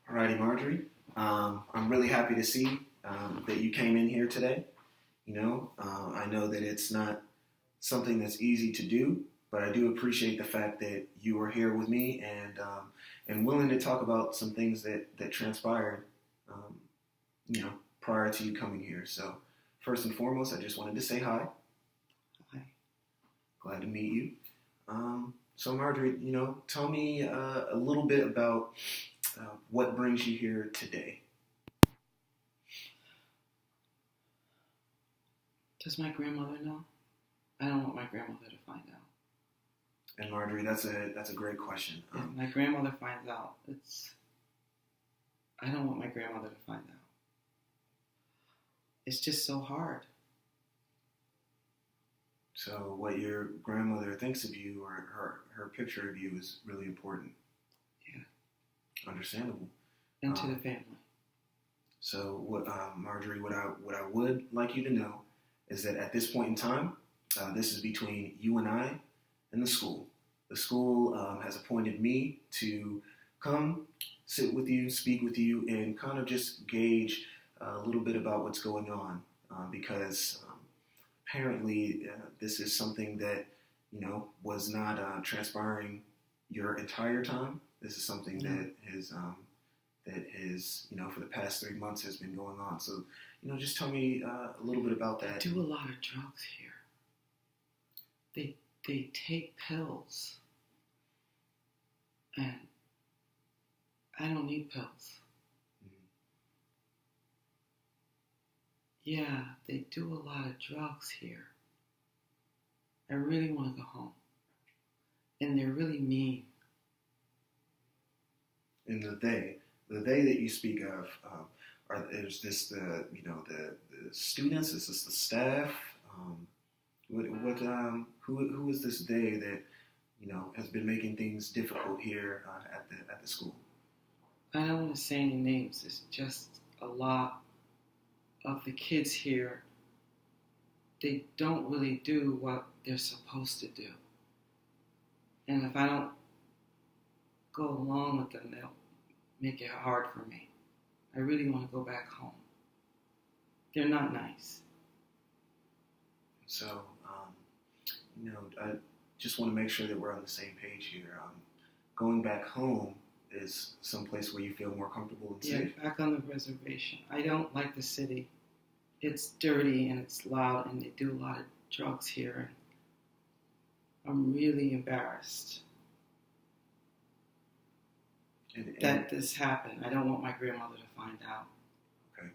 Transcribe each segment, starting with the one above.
Alrighty, Marjorie. I'm really happy to see that you came in here today. I know that it's not something that's easy to do, but I do appreciate the fact that you are here with me and willing to talk about some things that transpired, um, prior to you coming here. So, first and foremost, I just wanted to say hi. Hi. Glad to meet you. So, Marjorie, tell me a little bit about what brings you here today. Does my grandmother know? I don't want my grandmother to find out. And Marjorie, that's a great question. If my grandmother finds out, I don't want my grandmother to find out. It's just so hard. So what your grandmother thinks of you or her picture of you is really important. Yeah. Understandable. And to the family. So what, Marjorie, what I would like you to know is that at this point in time, this is between you and I and the school. The school has appointed me to come sit with you, speak with you, and kind of just gauge a little bit about what's going on because apparently this is something that, was not transpiring your entire time. This is something that is for the past 3 months has been going on. So, just tell me a little bit about that. They do a lot of drugs here. They take pills. And I don't need pills. Mm-hmm. Yeah, they do a lot of drugs here. I really want to go home. And they're really mean. And the they that you speak of, is this the students? Is this the staff? Who is this they that has been making things difficult here at the school? I don't want to say any names. It's just a lot of the kids here. They don't really do what they're supposed to do. And if I don't go along with them, they'll make it hard for me. I really want to go back home. They're not nice. So, I just want to make sure that we're on the same page here. Going back home is someplace where you feel more comfortable and safe. Yeah, back on the reservation. I don't like the city. It's dirty and it's loud and they do a lot of drugs here. I'm really embarrassed that this happened. I don't want my grandmother to find out. Okay.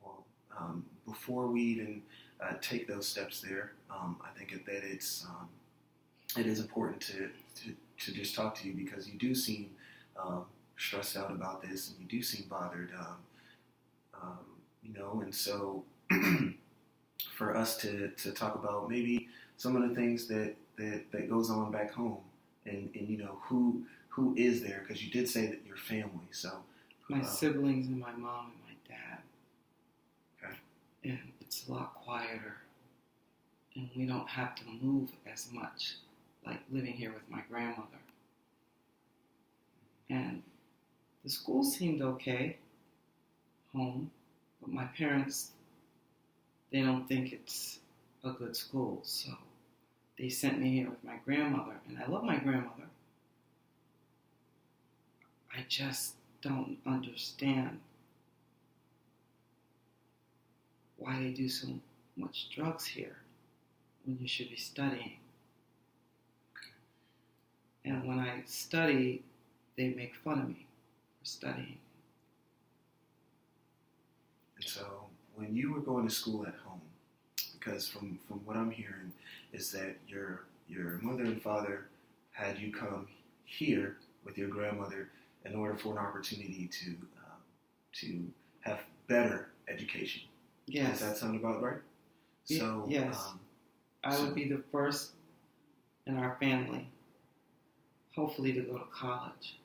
Well, before we even take those steps there, I think that it is important to just talk to you because you do seem stressed out about this and you do seem bothered, and so for us to talk about maybe some of the things that goes on back home and who is there, because you did say that your family, so my siblings and my mom and my dad. Okay. And it's a lot quieter and we don't have to move as much like living here with my grandmother. And the school seemed okay, home, but my parents, they don't think it's a good school, so they sent me here with my grandmother, and I love my grandmother. I just don't understand why they do so much drugs here when you should be studying. And when I study, they make fun of me for studying. And so when you were going to school at home, because from what I'm hearing is that your mother and father had you come here with your grandmother in order for an opportunity to have better education. Yes. Does that sound about right? So yes. I would be the first in our family, hopefully, to go to college.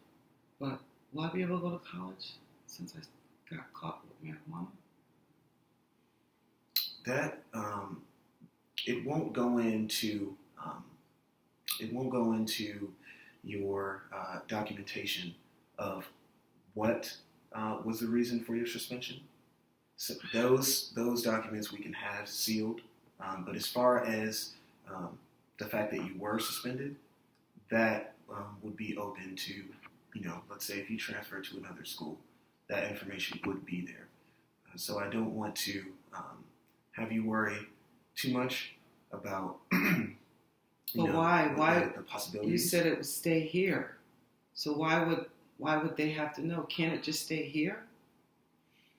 But will I be able to go to college since I got caught with marijuana? That it won't go into your documentation of what was the reason for your suspension. So those documents we can have sealed. But as far as the fact that you were suspended, that would be open to, let's say if you transfer to another school, that information would be there. So I don't want to have you worry too much about why the possibilities. You said it would stay here, so why would they have to know? Can't it just stay here?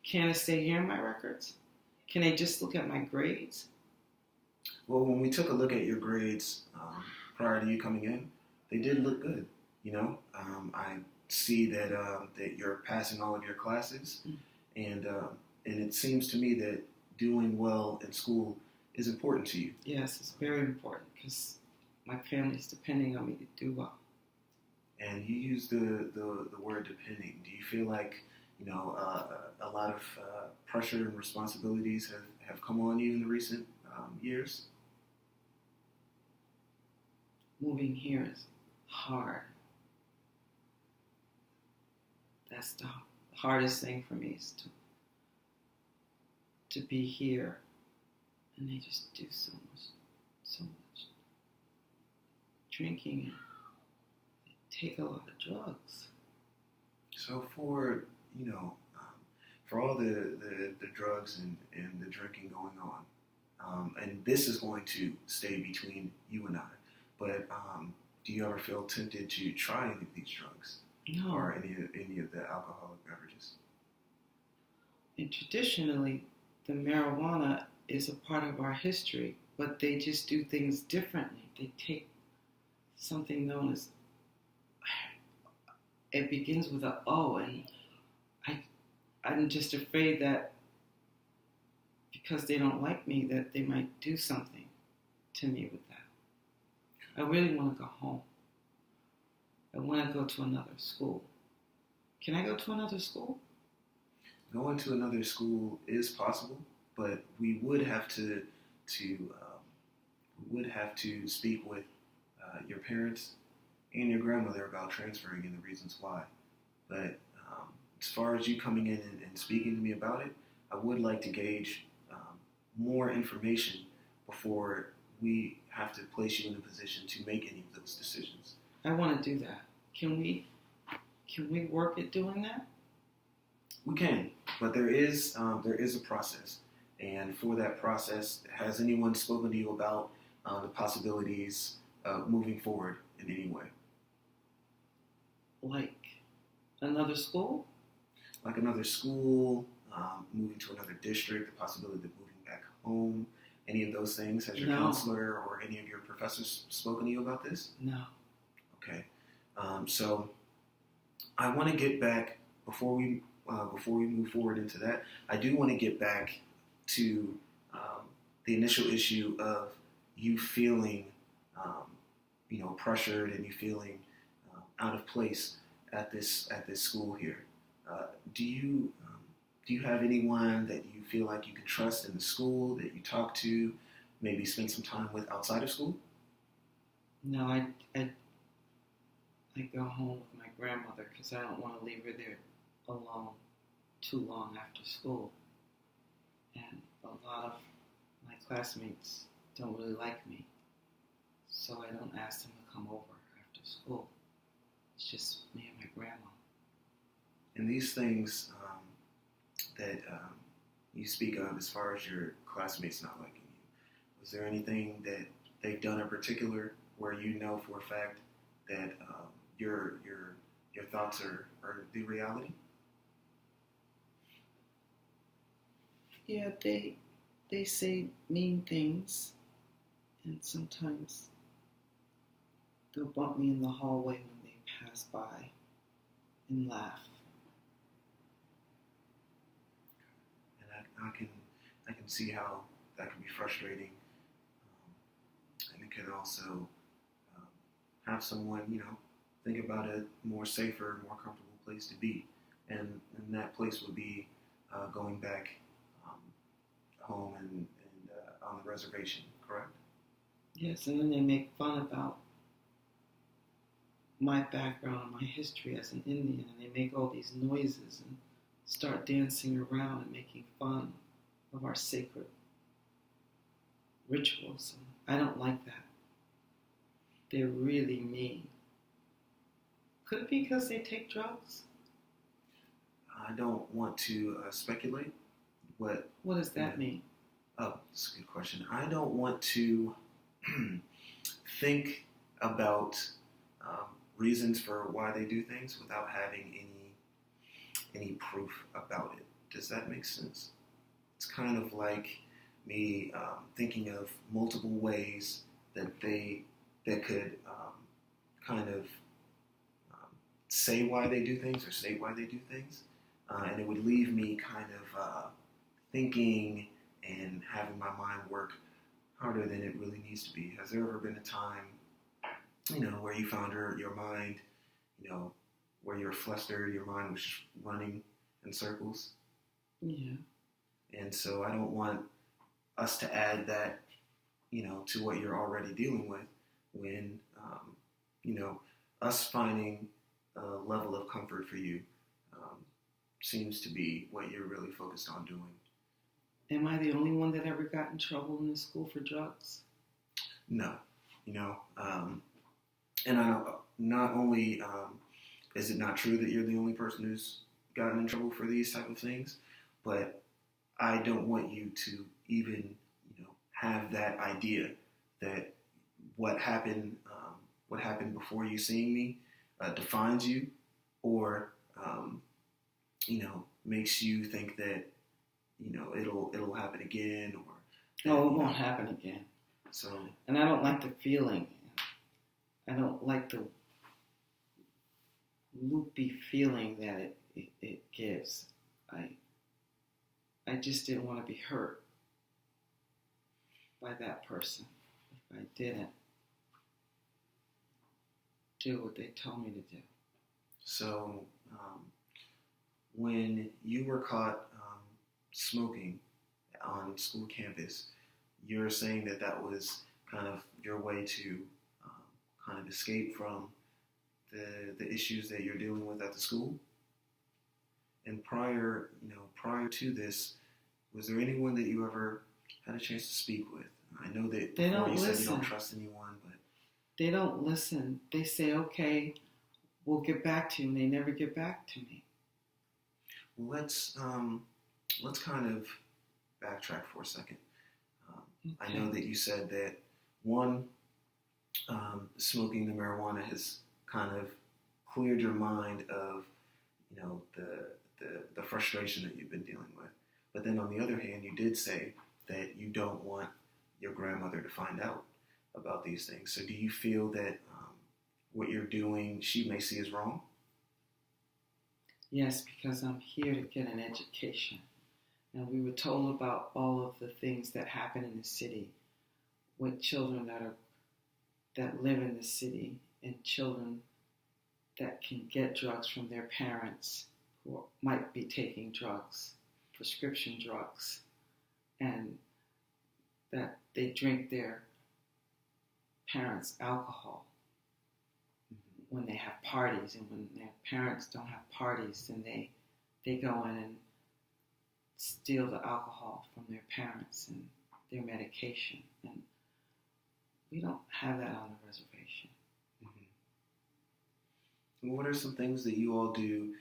Can it stay here in my records? Can they just look at my grades? Well, when we took a look at your grades prior to you coming in, they did look good. I see that that you're passing all of your classes, and it seems to me that doing well in school is important to you. Yes, it's very important because my family's depending on me to do well. And you use the word depending. Do you feel like a lot of pressure and responsibilities have come on you in the recent years? Moving here is hard. That's the hardest thing for me is to be here, and they just do so much drinking, and they take a lot of drugs. So for for all the drugs and the drinking going on, and this is going to stay between you and I, but do you ever feel tempted to try any of these drugs? No. Or any of the alcoholic beverages? And traditionally, the marijuana is a part of our history, but they just do things differently. They take something known as, it begins with an O, and I'm just afraid that because they don't like me, that they might do something to me with that. I really want to go home. I want to go to another school. Can I go to another school? Going to another school is possible, but we would have to speak with your parents and your grandmother about transferring and the reasons why. But as far as you coming in and speaking to me about it, I would like to gauge more information before we have to place you in a position to make any of those decisions. I want to do that. Can we work at doing that? We can, but there is a process, and for that process, has anyone spoken to you about the possibilities of moving forward in any way? Like another school? Like another school, moving to another district, the possibility of moving back home, any of those things? Has your counselor or any of your professors spoken to you about this? No. Okay. So I want to get back before we move forward into that. I do want to get back to the initial issue of you feeling, pressured and you feeling out of place at this school here. Do you have anyone that you feel like you can trust in the school that you talk to, maybe spend some time with outside of school? No, I go home with my grandmother because I don't want to leave her there alone too long after school. And a lot of my classmates don't really like me, so I don't ask them to come over after school. It's just me and my grandma. And these things that you speak of as far as your classmates not liking you, was there anything that they've done in particular where you know for a fact that your thoughts are the reality? Yeah, they say mean things, and sometimes they'll bump me in the hallway when they pass by and laugh. And I can see how that can be frustrating, and it can also have someone think about a more safer, more comfortable place to be, and that place would be going back home and on the reservation, correct? Yes, and then they make fun about my background and my history as an Indian, and they make all these noises, and start dancing around and making fun of our sacred rituals. And I don't like that. They're really mean. Could it be because they take drugs? I don't want to speculate. What does that mean? Oh, that's a good question. I don't want to think about reasons for why they do things without having any proof about it. Does that make sense? It's kind of like me thinking of multiple ways that could kind of say why they do things or state why they do things, and it would leave me kind of thinking and having my mind work harder than it really needs to be. Has there ever been a time, where you found your mind, where you're flustered, your mind was just running in circles? Yeah. And so I don't want us to add that, to what you're already dealing with when, us finding a level of comfort for you seems to be what you're really focused on doing. Am I the only one that ever got in trouble in the school for drugs? No. And not only is it not true that you're the only person who's gotten in trouble for these type of things, but I don't want you to even, have that idea that what happened before you seeing me defines you, or makes you think that it'll happen again, or no, it won't happen again. So, and I don't like the feeling. I don't like the loopy feeling that it gives. I just didn't want to be hurt by that person if I didn't do what they told me to do. So, when you were caught smoking on school campus, you're saying that was kind of your way to kind of escape from the issues that you're dealing with at the school? And prior to this, was there anyone that you ever had a chance to speak with? I know that they before don't you listen. said you don't trust anyone, but they don't listen. They say, "Okay, we'll get back to you," and they never get back to me. Well, let's kind of backtrack for a second. Okay. I know that you said that one, smoking the marijuana has kind of cleared your mind of the frustration that you've been dealing with. But then on the other hand, you did say that you don't want your grandmother to find out about these things. So do you feel that what you're doing, she may see as wrong? Yes, because I'm here to get an education. And we were told about all of the things that happen in the city with children that live in the city, and children that can get drugs from their parents who might be taking drugs, prescription drugs, and that they drink their parents' alcohol when they have parties, and when their parents don't have parties, then they go in and steal the alcohol from their parents and their medication. And we don't have that on the reservation. Mm-hmm. What are some things that you all do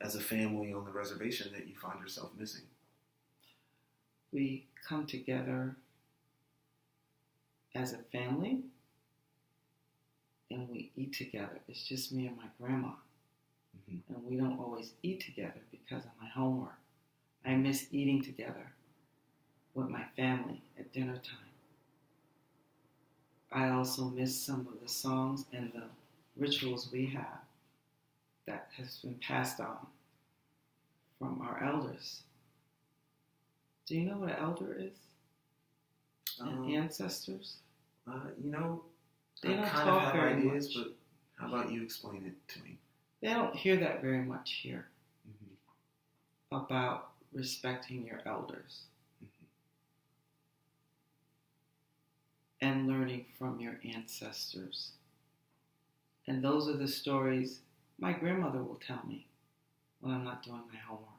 as a family on the reservation that you find yourself missing? We come together as a family and we eat together. It's just me and my grandma. Mm-hmm. And we don't always eat together because of my homework. I miss eating together with my family at dinner time. I also miss some of the songs and the rituals we have that has been passed on from our elders. Do you know what an elder is? Ancestors? They don't kind talk of have very ideas, much. But how about you explain it to me? They don't hear that very much here. Mm-hmm. About respecting your elders. Mm-hmm. And learning from your ancestors. And those are the stories my grandmother will tell me when I'm not doing my homework.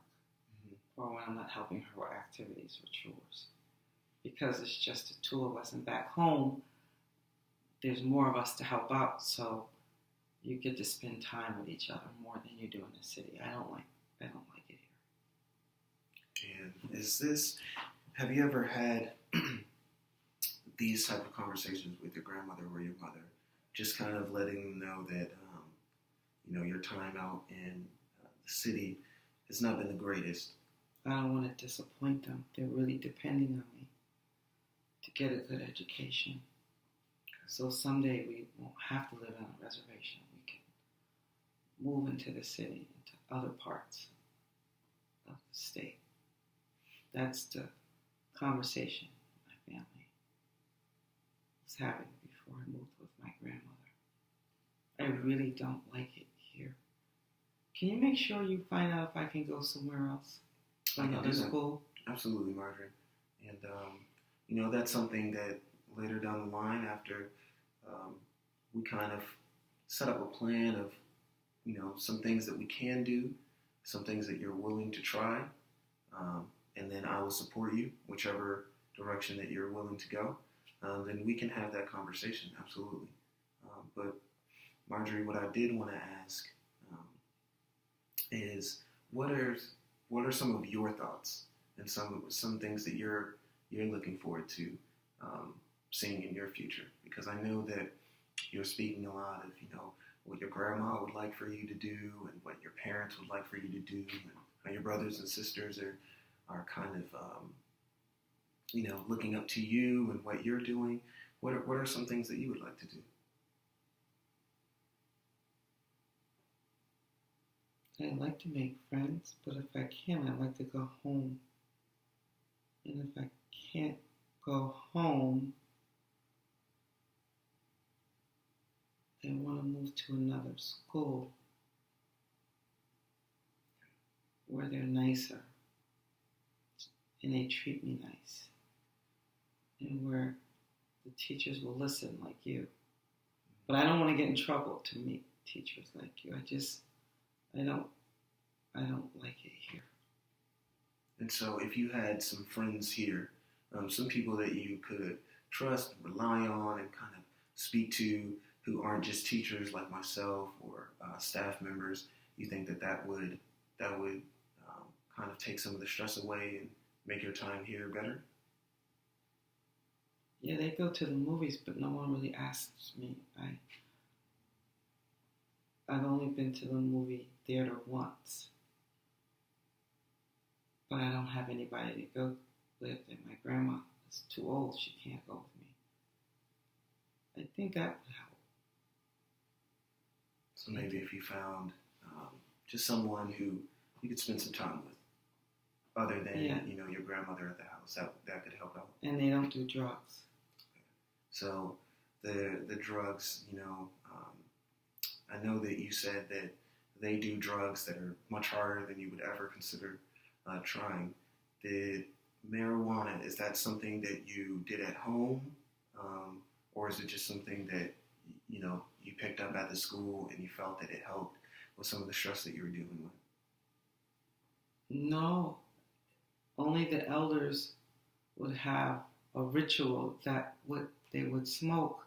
or when I'm not helping her with activities or chores. Because it's just the two of us, and back home, there's more of us to help out, so you get to spend time with each other more than you do in the city. I don't like it And have you ever had these type of conversations with your grandmother or your mother, just kind of letting them know that, your time out in the city has not been the greatest? here. I don't want to disappoint them. They're really depending on me to get a good education. So someday we won't have to live on a reservation. We can move into the city, into other parts of the state. That's the conversation my family was having before I moved with my grandmother. I really don't like it here. Can you make sure you find out if I can go somewhere else? Another school? Absolutely, Marjorie. And, that's something that later down the line, after we kind of set up a plan of, some things that we can do, some things that you're willing to try, and then I will support you, whichever direction that you're willing to go, then we can have that conversation, absolutely. But Marjorie, what I did want to ask is, what are some of your thoughts and some things that you're looking forward to seeing in your future? Because I know that you're speaking a lot of, what your grandma would like for you to do and what your parents would like for you to do, and how your brothers and sisters are kind of, looking up to you and what you're doing. What are some things that you would like to do? I'd like to make friends, but if I can, I'd like to go home. And if I can't go home, I want to move to another school where they're nicer and they treat me nice, and where the teachers will listen like you. But I don't want to get in trouble to meet teachers like you. I don't like it here. And so if you had some friends here, some people that you could trust, rely on, and kind of speak to, who aren't just teachers like myself or staff members, you think that would kind of take some of the stress away and make your time here better? Yeah, they go to the movies, but no one really asks me. I've only been to the movie theater once, but I don't have anybody to go with, and my grandma is too old. She can't go with me. I think that would help. So maybe if you found just someone who you could spend some time with, other than your grandmother at the house, that could help out. And they don't do drugs. So the drugs, I know that you said that they do drugs that are much harder than you would ever consider trying. Did marijuana, is that something that you did at home, or is it just something that you picked up at the school and you felt that it helped with some of the stress that you were dealing with? No, only the elders would have a ritual that they would smoke.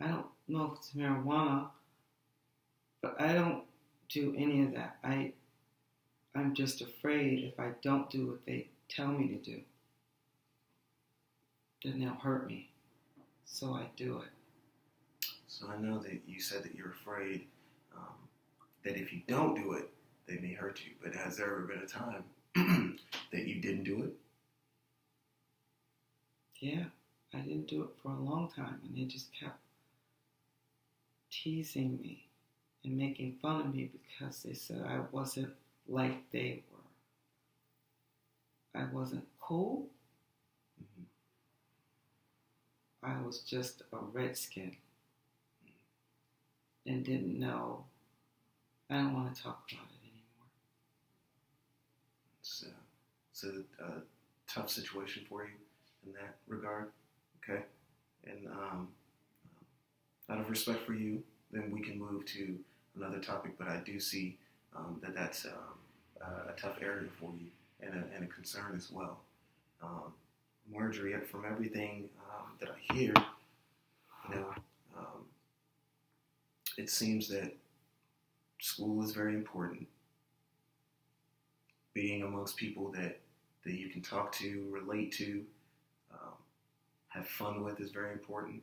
I don't know if it's marijuana, but I don't do any of that. I'm just afraid if I don't do what they tell me to do, then they'll hurt me. So I do it. So I know that you said that you're afraid that if you don't do it, they may hurt you. But has there ever been a time that you didn't do it? Yeah, I didn't do it for a long time, and they just kept teasing me and making fun of me because they said I wasn't like they were. I wasn't cool. Mm-hmm. I was just a redskin and didn't know. I don't want to talk about it anymore. It's a tough situation for you in that regard. Okay. And out of respect for you, then we can move to another topic, but I do see that's a tough area for you and a concern as well. Marjorie, from everything that I hear, um, it seems that school is very important. Being amongst people that you can talk to, relate to, um, have fun with is very important.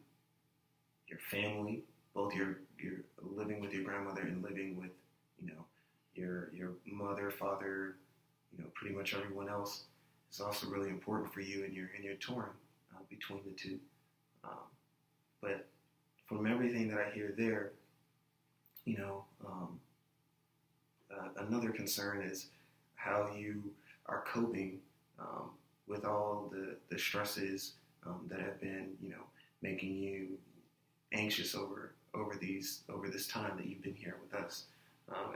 Your family, both your living with your grandmother and living with, your mother, father, pretty much everyone else is also really important for you, and you're torn between the two. But from everything that I hear there, another concern is how you are coping with all the stresses that have been, making you anxious over this time that you've been here with us,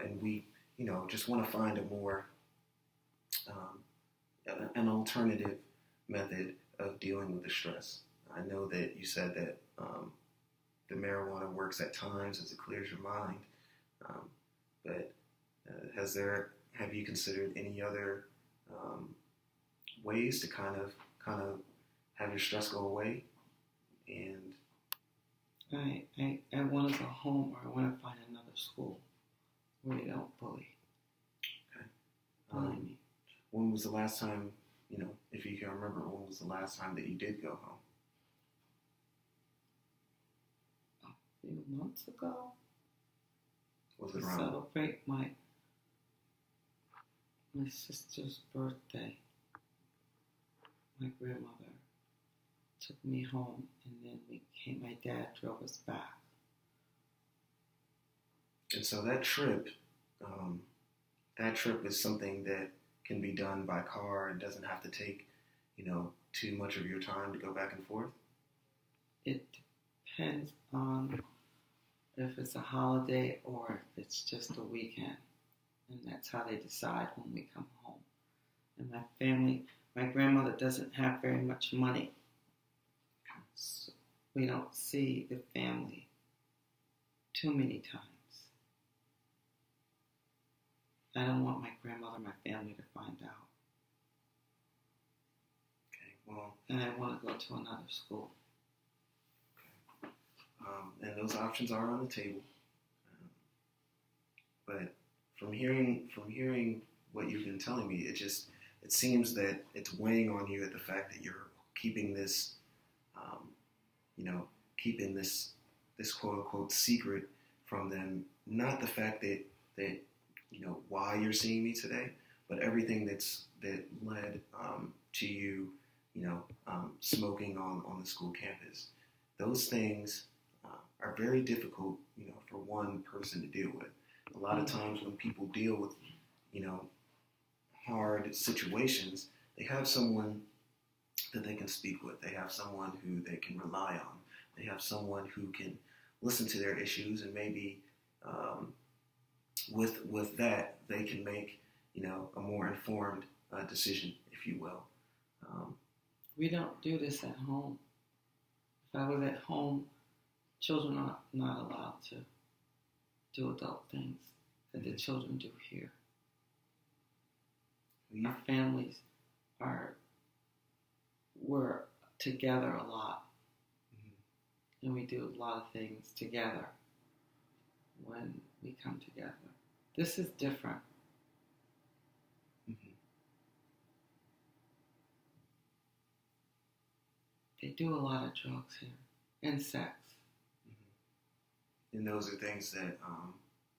and we, just want to find a more an alternative method of dealing with the stress. I know that you said that the marijuana works at times as it clears your mind, but have you considered any other ways to kind of have your stress go away? And I want to go home, or I want to find another school where they don't bully. Okay. Bully me. When was the last time, if you can remember, when was the last time that you did go home? A few months ago. Was it to around? Celebrate my sister's birthday. My grandmother took me home, and then my dad drove us back. And so that trip is something that can be done by car and doesn't have to take, too much of your time to go back and forth? It depends on if it's a holiday or if it's just a weekend. And that's how they decide when we come home. And my grandmother doesn't have very much money. So we don't see the family too many times. I don't want my grandmother, my family to find out. Okay, well. And I want to go to another school. Okay. And those options are on the table. But from hearing what you've been telling me, it seems that it's weighing on you at the fact that you're keeping this, this quote unquote secret from them. Not the fact that why you're seeing me today, but everything that led to you, smoking on the school campus. Those things are very difficult, for one person to deal with. A lot of times when people deal with, hard situations, they have someone that they can speak with. They have someone who they can rely on. They have someone who can listen to their issues, and maybe with that they can make, a more informed decision, if you will. We don't do this at home. If I was at home, children are not allowed to do adult things that the children do here. Our families we're together a lot, and we do a lot of things together when we come together. This is different. They do a lot of drugs here, and sex. And those are things that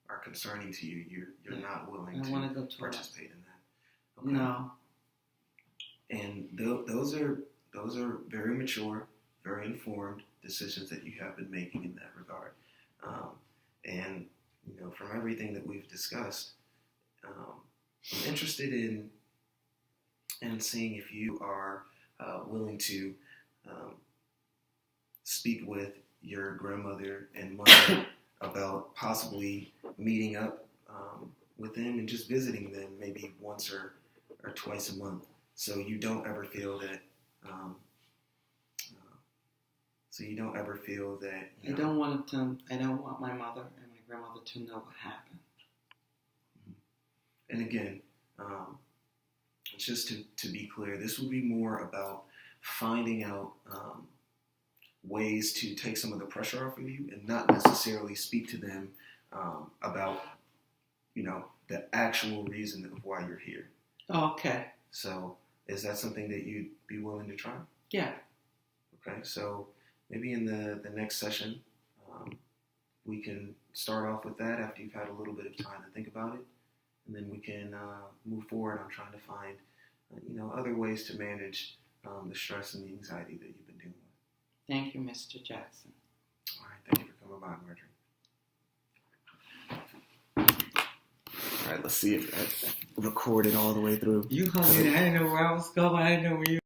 are concerning to you. You're not willing to participate in that. Okay. No. And those are very mature, very informed decisions that you have been making in that regard. And from everything that we've discussed, I'm interested in seeing if you are willing to speak with your grandmother and mother about possibly meeting up with them and just visiting them maybe once or twice a month, so you don't ever feel that. I don't want my mother and my grandmother to know what happened. And again, just to be clear, this will be more about finding out ways to take some of the pressure off of you and not necessarily speak to them about, the actual reason of why you're here. Okay. So is that something that you'd be willing to try? Yeah. Okay, so maybe in the next session, we can start off with that after you've had a little bit of time to think about it, and then we can move forward on trying to find, other ways to manage the stress and the anxiety that you've been dealing with. Thank you, Mr. Jackson. All right, thank you for coming by, Marjorie. All right, let's see if I recorded all the way through. You hung in. I didn't know where I was going. I didn't know where you